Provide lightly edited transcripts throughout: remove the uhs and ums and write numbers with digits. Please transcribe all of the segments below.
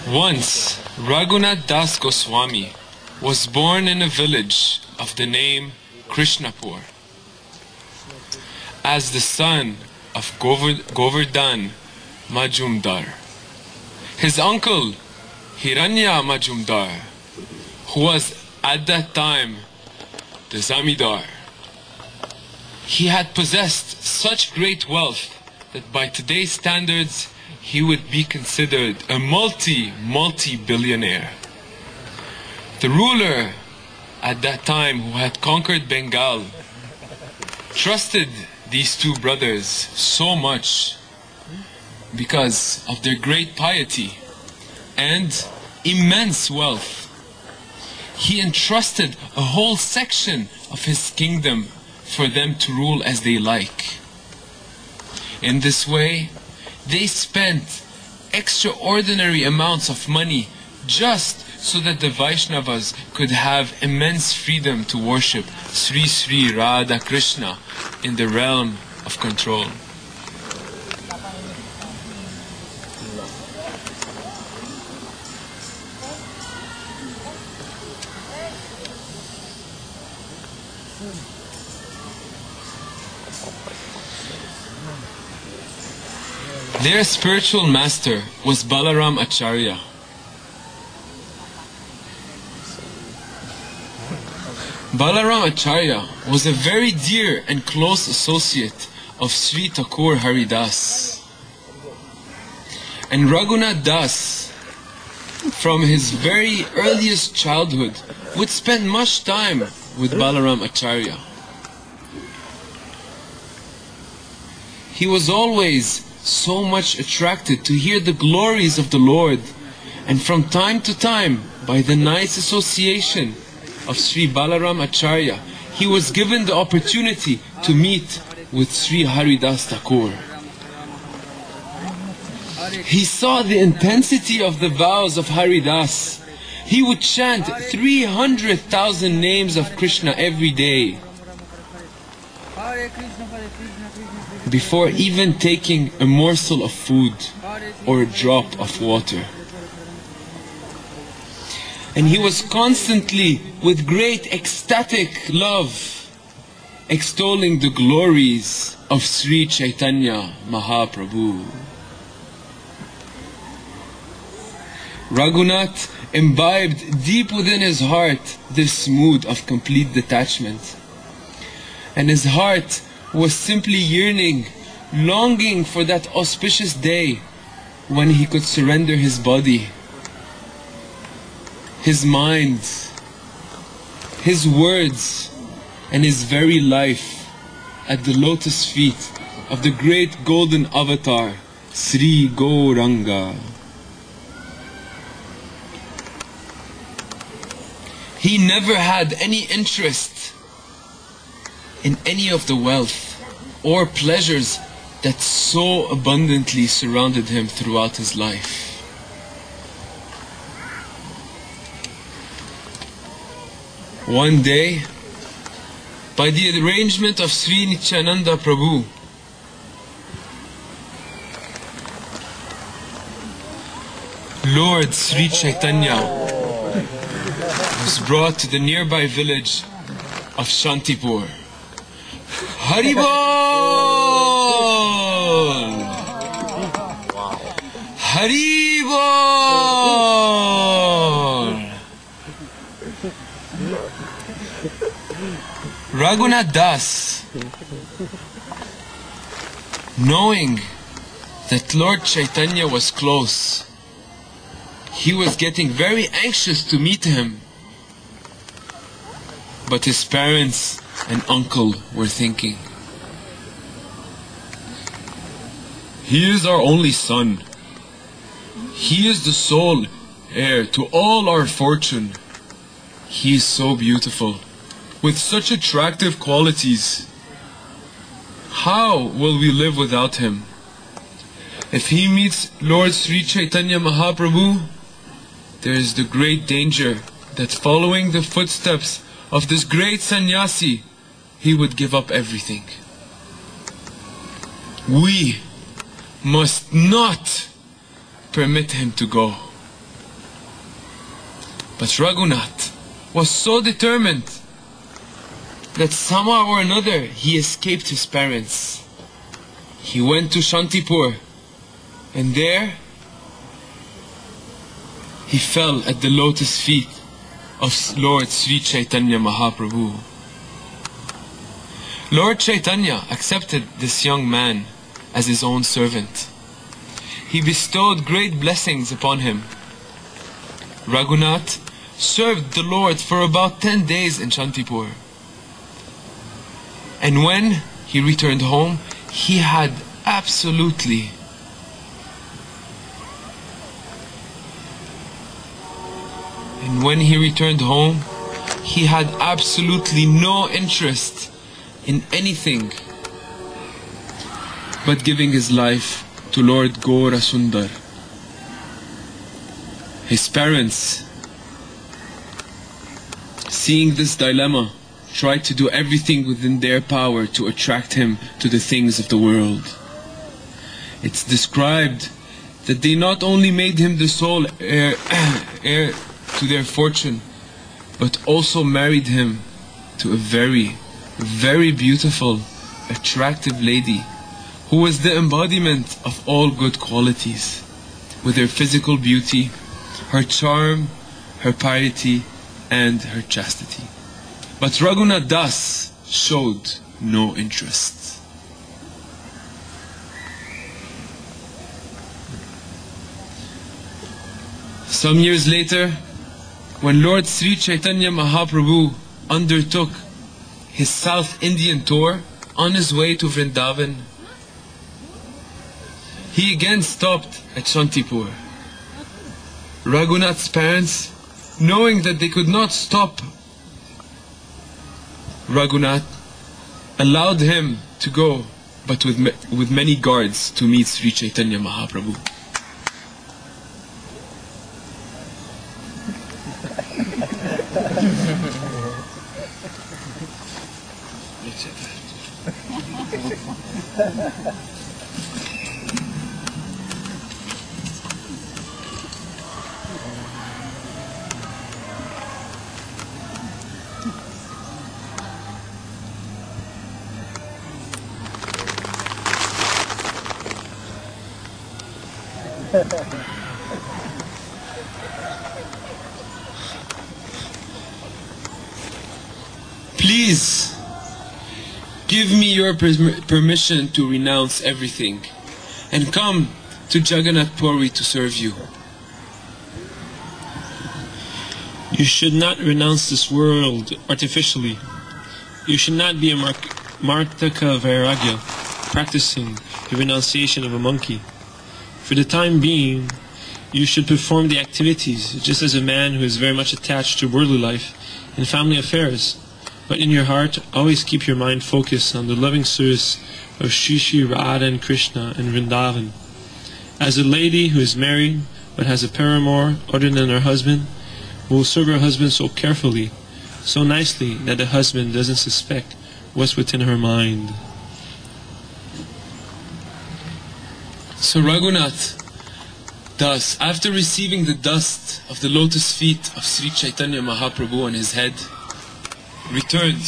Once, Raghunath Das Goswami was born in a village of the name Krishnapur as the son of Govardhan Majumdar. His uncle Hiranya Majumdar, who was at that time the Zamidar, he had possessed such great wealth that by today's standards he would be considered a multi-billionaire. The ruler at that time, who had conquered Bengal, trusted these two brothers so much because of their great piety and immense wealth. He entrusted a whole section of his kingdom for them to rule as they like. In this way, they spent extraordinary amounts of money just so that the Vaishnavas could have immense freedom to worship Sri Sri Radha Krishna in the realm of control. Their spiritual master was Balaram Acharya. Balaram Acharya was a very dear and close associate of Sri Thakur Haridas. And Raghunath Das, from his very earliest childhood, would spend much time with Balaram Acharya. He was always so much attracted to hear the glories of the Lord, and from time to time, by the nice association of Sri Balaram Acharya, he was given the opportunity to meet with Sri Haridas Thakur. He saw the intensity of the vows of Haridas. He would chant 300,000 names of Krishna every day before even taking a morsel of food or a drop of water. And he was constantly, with great ecstatic love, extolling the glories of Sri Chaitanya Mahaprabhu. Raghunath imbibed deep within his heart this mood of complete detachment. And his heart was simply yearning, longing for that auspicious day when he could surrender his body, his mind, his words, and his very life at the lotus feet of the great golden avatar, Sri Gauranga. He never had any interest in any of the wealth or pleasures that so abundantly surrounded him throughout his life. One day, by the arrangement of Sri Nityananda Prabhu, Lord Sri Chaitanya was brought to the nearby village of Shantipur. Haribol! Haribol! Raghunath Das, knowing that Lord Chaitanya was close, he was getting very anxious to meet him. But his parents and uncle were thinking, he is our only son. He is the sole heir to all our fortune. He is so beautiful, with such attractive qualities. How will we live without him? If he meets Lord Sri Chaitanya Mahaprabhu, there is the great danger that following the footsteps of this great sannyasi, he would give up everything. We must not permit him to go. But Raghunath was so determined that somehow or another he escaped his parents. He went to Shantipur, and there he fell at the lotus feet of Lord Sri Chaitanya Mahaprabhu. Lord Chaitanya accepted this young man as his own servant. He bestowed great blessings upon him. Raghunath served the Lord for about 10 days in Shantipur. And when he returned home, he had absolutely no interest in anything but giving his life to Lord Gaura Sundar. His parents, seeing this dilemma, tried to do everything within their power to attract him to the things of the world. It's described that they not only made him the sole heir to their fortune, but also married him to a very, very beautiful, attractive lady who was the embodiment of all good qualities, with her physical beauty, her charm, her piety, and her chastity. But Raghunath Das showed no interest. Some years later, when Lord Sri Chaitanya Mahaprabhu undertook his South Indian tour on his way to Vrindavan, he again stopped at Shantipur. Raghunath's parents, knowing that they could not stop Raghunath, allowed him to go, but with many guards, to meet Sri Chaitanya Mahaprabhu. Please, give me your permission to renounce everything and come to Jagannath Puri to serve you. You should not renounce this world artificially. You should not be a Martaka Vairagya, practicing the renunciation of a monkey. For the time being, you should perform the activities just as a man who is very much attached to worldly life and family affairs. But in your heart, always keep your mind focused on the loving service of Shri Shri Radha and Krishna in Vrindavan. As a lady who is married but has a paramour other than her husband, who will serve her husband so carefully, so nicely that the husband doesn't suspect what's within her mind. So Raghunath Das, after receiving the dust of the lotus feet of Sri Chaitanya Mahaprabhu on his head, returned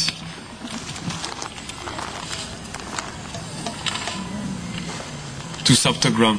to Saptagram.